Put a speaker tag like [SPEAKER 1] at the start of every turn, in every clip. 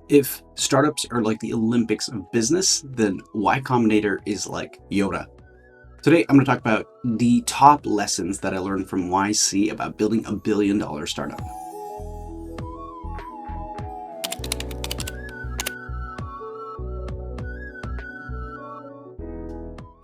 [SPEAKER 1] If startups are like the Olympics of business, then Y Combinator is like Yoda. Today, I'm going to talk about the top lessons that I learned from YC about building a billion-dollar startup.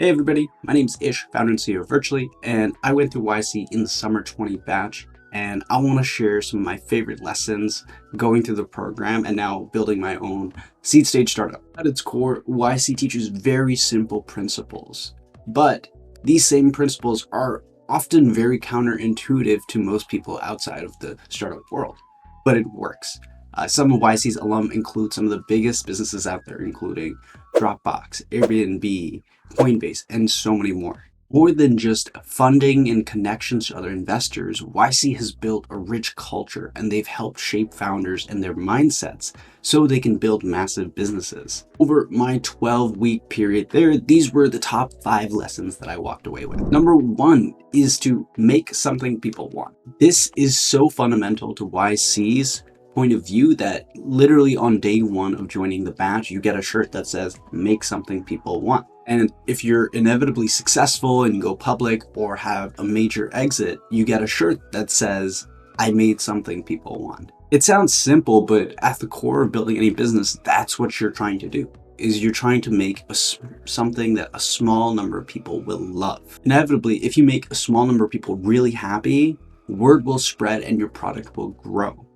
[SPEAKER 1] Hey everybody, my name's Ish, founder and CEO of Virtually, and I went through YC in the summer 20 batch, and I want to share some of my favorite lessons going through the program and now building my own seed stage startup. At its core, YC teaches very simple principles, but these same principles are often very counterintuitive to most people outside of the startup world, but it works. Some of YC's alum include some of the biggest businesses out there, including Dropbox, Airbnb, Coinbase, and so many more. More than just funding and connections to other investors, YC has built a rich culture and they've helped shape founders and their mindsets so they can build massive businesses. Over my 12-week period there, these were the top 5 lessons that I walked away with. Number 1 is to make something people want. This is so fundamental to YC's point of view that literally on day 1 of joining the batch, you get a shirt that says, make something people want. And if you're inevitably successful and go public or have a major exit, you get a shirt that says, I made something people want. It sounds simple, but at the core of building any business, that's what you're trying to do. Is you're trying to make something that a small number of people will love. Inevitably, if you make a small number of people really happy, word will spread and your product will grow.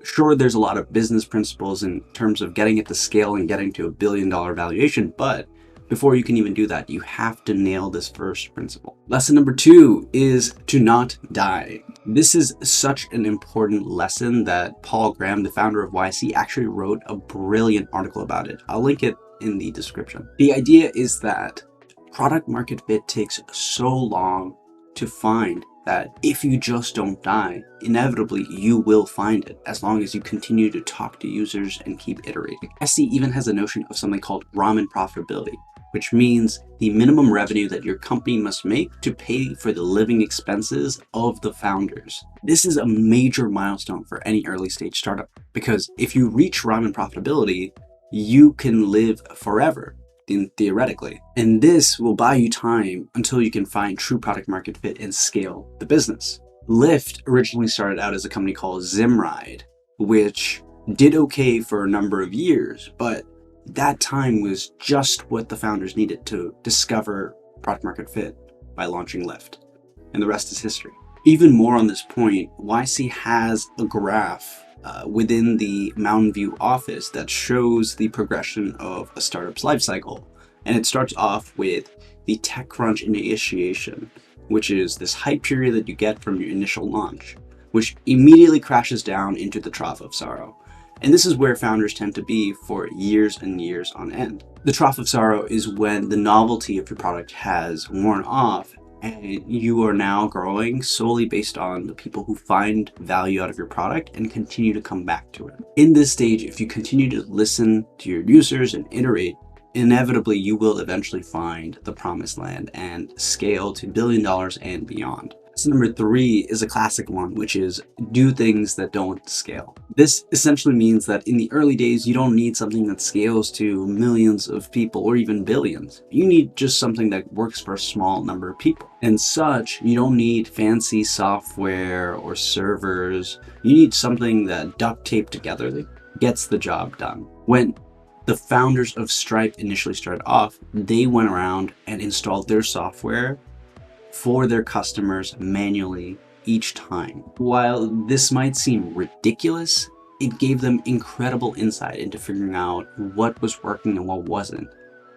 [SPEAKER 1] Sure, there's a lot of business principles in terms of getting it to scale and getting to $1 billion valuation, but before you can even do that, you have to nail this first principle. Lesson number 2 is to not die. This is such an important lesson that Paul Graha, the founder of YC, actually wrote a brilliant article about it. I'll link it in the description. The idea is that product market fit takes so long to find that if you just don't die, inevitably you will find it as long as you continue to talk to users and keep iterating. SC even has a notion of something called ramen profitability, which means the minimum revenue that your company must make to pay for the living expenses of the founders. This is a major milestone for any early stage startup, because if you reach ramen profitability, you can live forever. Theoretically. And this will buy you time until you can find true product market fit and scale the business. Lyft originally started out as a company called Zimride, which did okay for a number of years, but that time was just what the founders needed to discover product market fit by launching Lyft. And the rest is history. Even more on this point, YC has a graph within the Mountain View office that shows the progression of a startup's life cycle. And it starts off with the TechCrunch initiation, which is this hype period that you get from your initial launch, which immediately crashes down into the trough of sorrow. And this is where founders tend to be for years and years on end. The trough of sorrow is when the novelty of your product has worn off and you are now growing solely based on the people who find value out of your product and continue to come back to it. In this stage, if you continue to listen to your users and iterate, inevitably you will eventually find the promised land and scale to $1 billion and beyond. Lesson number 3 is a classic one, which is do things that don't scale. This essentially means that in the early days, you don't need something that scales to millions of people or even billions. You need just something that works for a small number of people. And such, you don't need fancy software or servers. You need something that duct taped together gets the job done. When the founders of Stripe initially started off, they went around and installed their software for their customers manually each time. While this might seem ridiculous, it gave them incredible insight into figuring out what was working and what wasn't.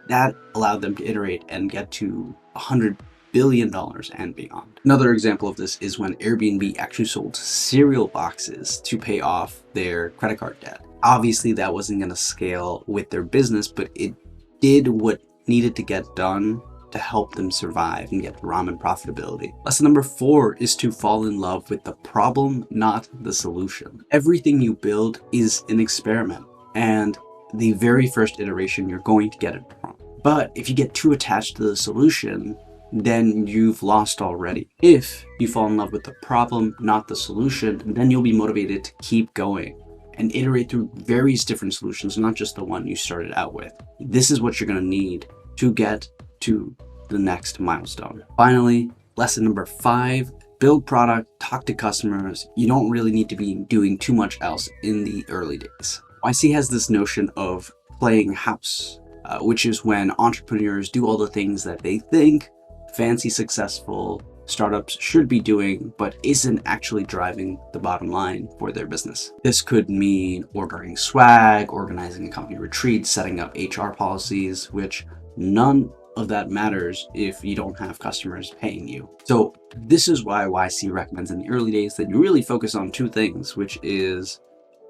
[SPEAKER 1] That allowed them to iterate and get to $100 billion and beyond. Another example of this is when Airbnb actually sold cereal boxes to pay off their credit card debt. Obviously, that wasn't going to scale with their business, but it did what needed to get done to help them survive and get ramen profitability. Lesson number 4 is to fall in love with the problem, not the solution. Everything you build is an experiment, and the very first iteration, you're going to get it wrong. But if you get too attached to the solution, then you've lost already. If you fall in love with the problem, not the solution, then you'll be motivated to keep going and iterate through various different solutions, not just the one you started out with. This is what you're going to need to get to the next milestone. Finally, lesson number 5, build product, talk to customers. You don't really need to be doing too much else in the early days. YC has this notion of playing house, which is when entrepreneurs do all the things that they think fancy, successful startups should be doing, but isn't actually driving the bottom line for their business. This could mean ordering swag, organizing a company retreat, setting up HR policies, which none of that matters if you don't have customers paying you. So this is why YC recommends in the early days that you really focus on 2 things, which is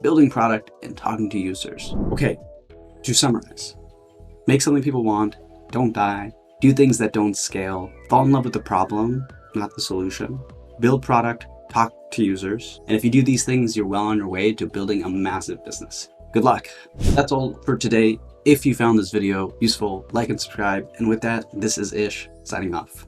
[SPEAKER 1] building product and talking to users. Okay, to summarize, make something people want, don't die, do things that don't scale, fall in love with the problem, not the solution, build product, talk to users. And if you do these things, you're well on your way to building a massive business. Good luck. That's all for today. If you found this video useful, like and subscribe. And with that, this is Ish signing off.